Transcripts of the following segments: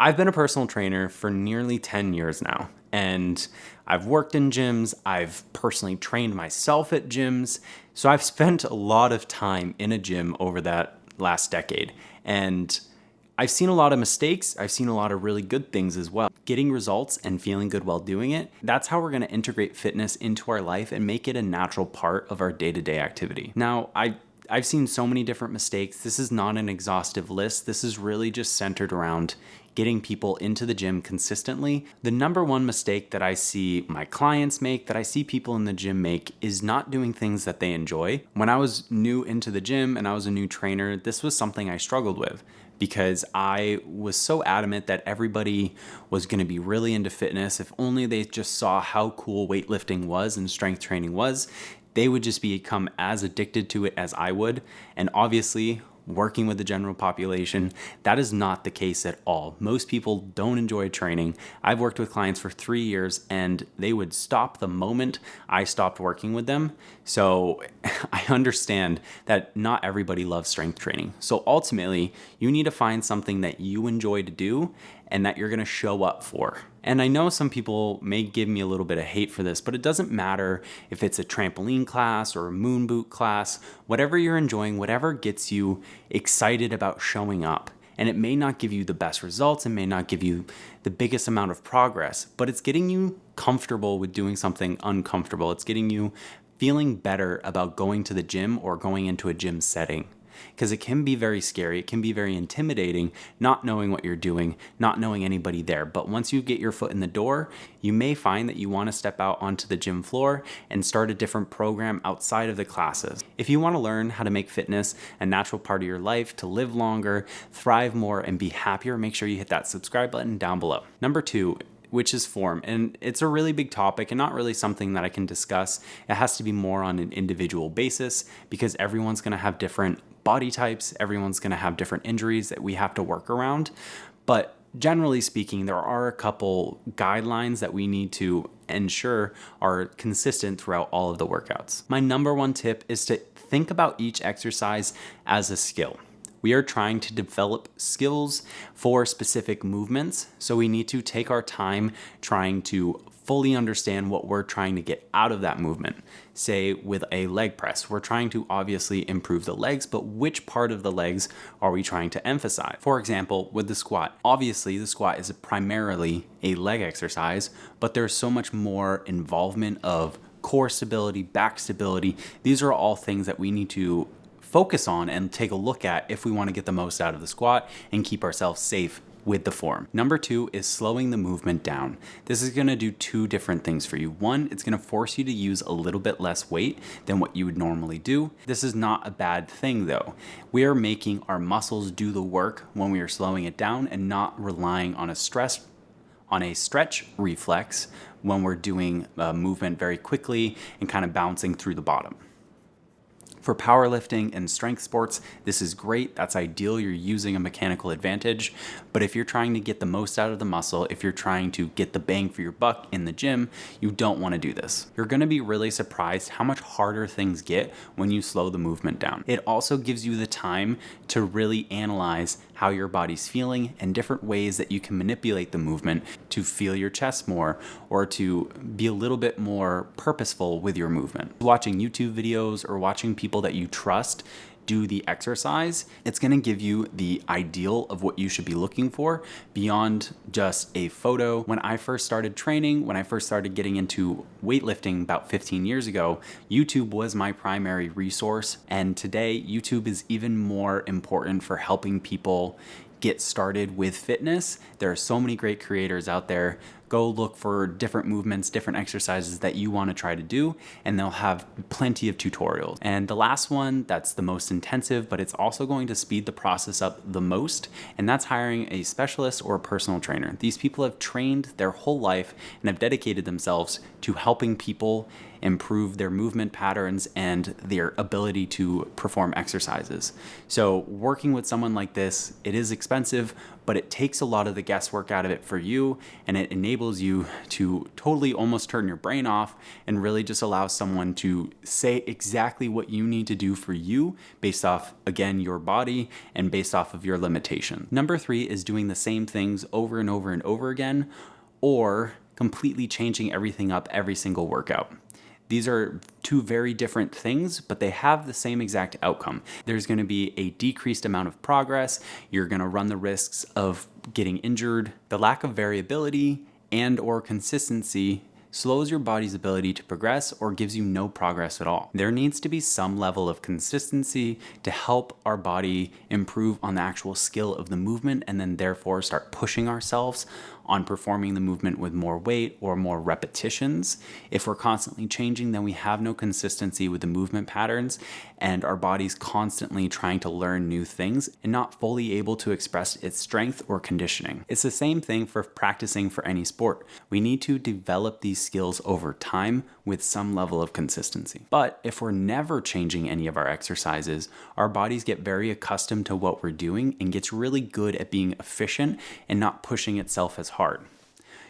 I've been a personal trainer for nearly 10 years now, and I've worked in gyms, I've personally trained myself at gyms, so I've spent a lot of time in a gym over that last decade, and I've seen a lot of mistakes, I've seen a lot of really good things as well. Getting results and feeling good while doing it, that's how we're gonna integrate fitness into our life and make it a natural part of our day-to-day activity. Now, I've seen so many different mistakes. This is not an exhaustive list. This is really just centered around getting people into the gym consistently. The number one mistake that I see my clients make, that I see people in the gym make, is not doing things that they enjoy. When I was new into the gym and I was a new trainer, this was something I struggled with because I was so adamant that everybody was going to be really into fitness. If only they just saw how cool weightlifting was and strength training was, they would just become as addicted to it as I would. And obviously, working with the general population, that is not the case at all. Most people don't enjoy training. I've worked with clients for 3 years and they would stop the moment I stopped working with them. So I understand that not everybody loves strength training. So ultimately, you need to find something that you enjoy to do and that you're gonna show up for. And I know some people may give me a little bit of hate for this, but it doesn't matter if it's a trampoline class or a moon boot class, whatever you're enjoying, whatever gets you excited about showing up. And it may not give you the best results, it may not give you the biggest amount of progress, but it's getting you comfortable with doing something uncomfortable. It's getting you feeling better about going to the gym or going into a gym setting. Because it can be very scary, it can be very intimidating, not knowing what you're doing, not knowing anybody there. But once you get your foot in the door, you may find that you want to step out onto the gym floor and start a different program outside of the classes. If you want to learn how to make fitness a natural part of your life, to live longer, thrive more, and be happier, make sure you hit that subscribe button down below. Number 2, which is form. And it's a really big topic and not really something that I can discuss. It has to be more on an individual basis because everyone's going to have different body types. Everyone's going to have different injuries that we have to work around. But generally speaking, there are a couple guidelines that we need to ensure are consistent throughout all of the workouts. My number one tip is to think about each exercise as a skill. We are trying to develop skills for specific movements, so we need to take our time trying to fully understand what we're trying to get out of that movement. Say with a leg press, we're trying to obviously improve the legs, but which part of the legs are we trying to emphasize? For example, with the squat, obviously the squat is primarily a leg exercise, but there's so much more involvement of core stability, back stability. These are all things that we need to focus on and take a look at if we want to get the most out of the squat and keep ourselves safe with the form. Number 2 is slowing the movement down. This is going to do 2 different things for you. One, it's going to force you to use a little bit less weight than what you would normally do. This is not a bad thing though. We are making our muscles do the work when we are slowing it down and not relying on a stretch reflex when we're doing a movement very quickly and kind of bouncing through the bottom. For powerlifting and strength sports, this is great. That's ideal. You're using a mechanical advantage. But if you're trying to get the most out of the muscle, if you're trying to get the bang for your buck in the gym, you don't want to do this. You're going to be really surprised how much harder things get when you slow the movement down. It also gives you the time to really analyze how your body's feeling and different ways that you can manipulate the movement to feel your chest more or to be a little bit more purposeful with your movement. Watching YouTube videos or watching people that you trust do the exercise, it's going to give you the ideal of what you should be looking for beyond just a photo. When I first started training, when I first started getting into weightlifting about 15 years ago, YouTube was my primary resource. And today, YouTube is even more important for helping people get started with fitness. There are so many great creators out there. Go look for different movements, different exercises that you want to try to do, and they'll have plenty of tutorials. And the last one, that's the most intensive, but it's also going to speed the process up the most, and that's hiring a specialist or a personal trainer. These people have trained their whole life and have dedicated themselves to helping people improve their movement patterns and their ability to perform exercises. So working with someone like this, it is expensive, but it takes a lot of the guesswork out of it for you, and it enables you to totally almost turn your brain off and really just allow someone to say exactly what you need to do for you based off, again, your body and based off of your limitation. Number 3 is doing the same things over and over and over again, or completely changing everything up every single workout. These are two very different things, but they have the same exact outcome. There's going to be a decreased amount of progress. You're going to run the risks of getting injured. The lack of variability and or consistency slows your body's ability to progress or gives you no progress at all. There needs to be some level of consistency to help our body improve on the actual skill of the movement, and then therefore start pushing ourselves on performing the movement with more weight or more repetitions. If we're constantly changing, then we have no consistency with the movement patterns, and our body's constantly trying to learn new things and not fully able to express its strength or conditioning. It's the same thing for practicing for any sport. We need to develop these skills over time with some level of consistency. But if we're never changing any of our exercises, our bodies get very accustomed to what we're doing and gets really good at being efficient and not pushing itself as hard.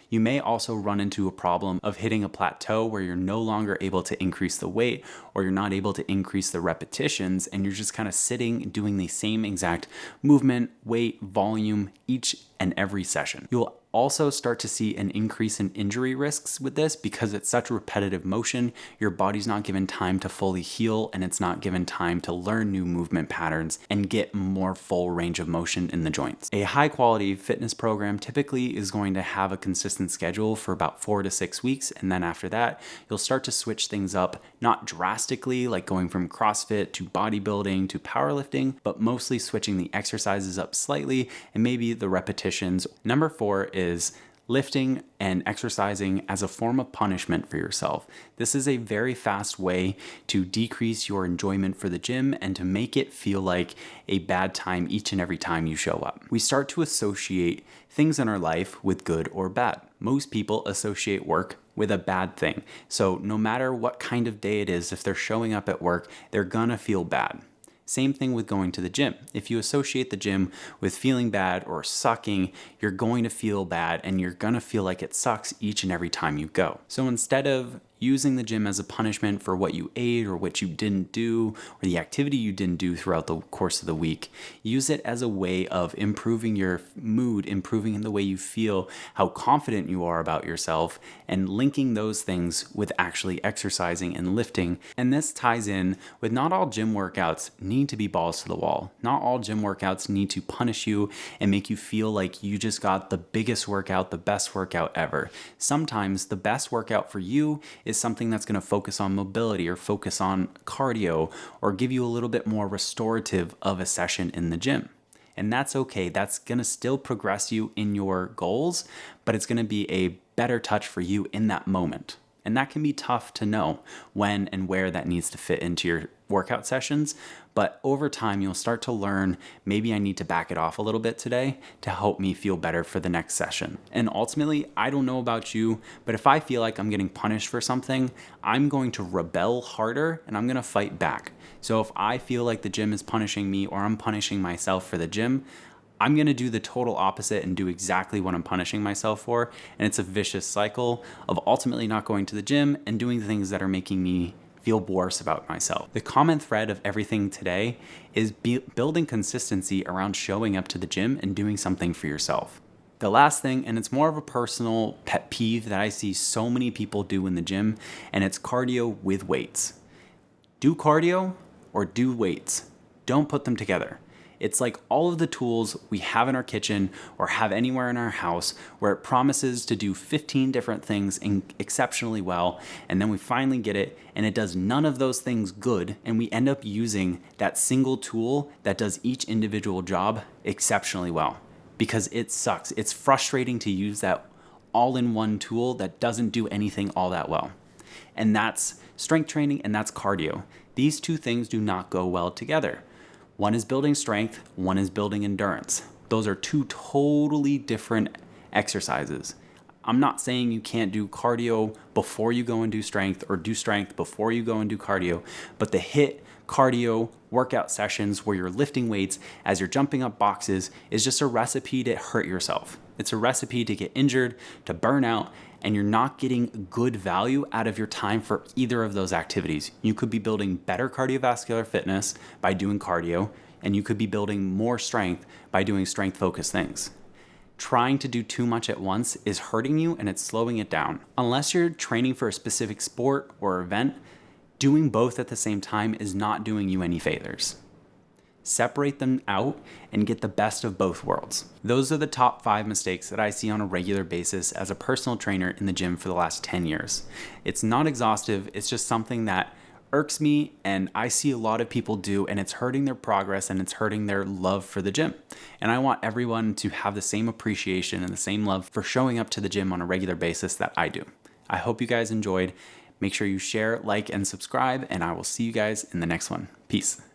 You may also run into a problem of hitting a plateau where you're no longer able to increase the weight, or you're not able to increase the repetitions, and you're just kind of sitting doing the same exact movement, weight, volume each and every session. You'll also start to see an increase in injury risks with this because it's such repetitive motion. Your body's not given time to fully heal, and it's not given time to learn new movement patterns and get more full range of motion in the joints. A high quality fitness program typically is going to have a consistent schedule for about 4 to 6 weeks, and then after that, you'll start to switch things up, not drastically like going from CrossFit to bodybuilding to powerlifting, but mostly switching the exercises up slightly and maybe the repetitions. Number 4 is lifting and exercising as a form of punishment for yourself. This is a very fast way to decrease your enjoyment for the gym and to make it feel like a bad time each and every time you show up. We start to associate things in our life with good or bad. Most people associate work with a bad thing. So no matter what kind of day it is, if they're showing up at work, they're gonna feel bad. Same thing with going to the gym. If you associate the gym with feeling bad or sucking, you're going to feel bad and you're going to feel like it sucks each and every time you go. So instead of using the gym as a punishment for what you ate or what you didn't do or the activity you didn't do throughout the course of the week, use it as a way of improving your mood, improving in the way you feel, how confident you are about yourself, and linking those things with actually exercising and lifting. And this ties in with not all gym workouts need to be balls to the wall. Not all gym workouts need to punish you and make you feel like you just got the biggest workout, the best workout ever. Sometimes the best workout for you is something that's going to focus on mobility or focus on cardio or give you a little bit more restorative of a session in the gym. And that's okay. That's going to still progress you in your goals, but it's going to be a better touch for you in that moment. And that can be tough to know when and where that needs to fit into your workout sessions. But over time, you'll start to learn, maybe I need to back it off a little bit today to help me feel better for the next session. And ultimately, I don't know about you, but if I feel like I'm getting punished for something, I'm going to rebel harder and I'm going to fight back. So if I feel like the gym is punishing me or I'm punishing myself for the gym, I'm going to do the total opposite and do exactly what I'm punishing myself for. And it's a vicious cycle of ultimately not going to the gym and doing things that are making me feel worse about myself. The common thread of everything today is building consistency around showing up to the gym and doing something for yourself. The last thing, and it's more of a personal pet peeve that I see so many people do in the gym, and it's cardio with weights. Do cardio or do weights. Don't put them together. It's like all of the tools we have in our kitchen or have anywhere in our house where it promises to do 15 different things exceptionally well, and then we finally get it and it does none of those things good, and we end up using that single tool that does each individual job exceptionally well because it sucks. It's frustrating to use that all-in-one tool that doesn't do anything all that well. And that's strength training and that's cardio. These two things do not go well together. One is building strength, one is building endurance. Those are two totally different exercises. I'm not saying you can't do cardio before you go and do strength or do strength before you go and do cardio, but the HIIT cardio workout sessions where you're lifting weights as you're jumping up boxes is just a recipe to hurt yourself. It's a recipe to get injured, to burn out, and you're not getting good value out of your time for either of those activities. You could be building better cardiovascular fitness by doing cardio, and you could be building more strength by doing strength-focused things. Trying to do too much at once is hurting you and it's slowing it down. Unless you're training for a specific sport or event, doing both at the same time is not doing you any favors. Separate them out and get the best of both worlds. Those are the top 5 mistakes that I see on a regular basis as a personal trainer in the gym for the last 10 years. It's not exhaustive, it's just something that irks me and I see a lot of people do, and it's hurting their progress and it's hurting their love for the gym. And I want everyone to have the same appreciation and the same love for showing up to the gym on a regular basis that I do. I hope you guys enjoyed. Make sure you share, like, and subscribe, and I will see you guys in the next one. Peace.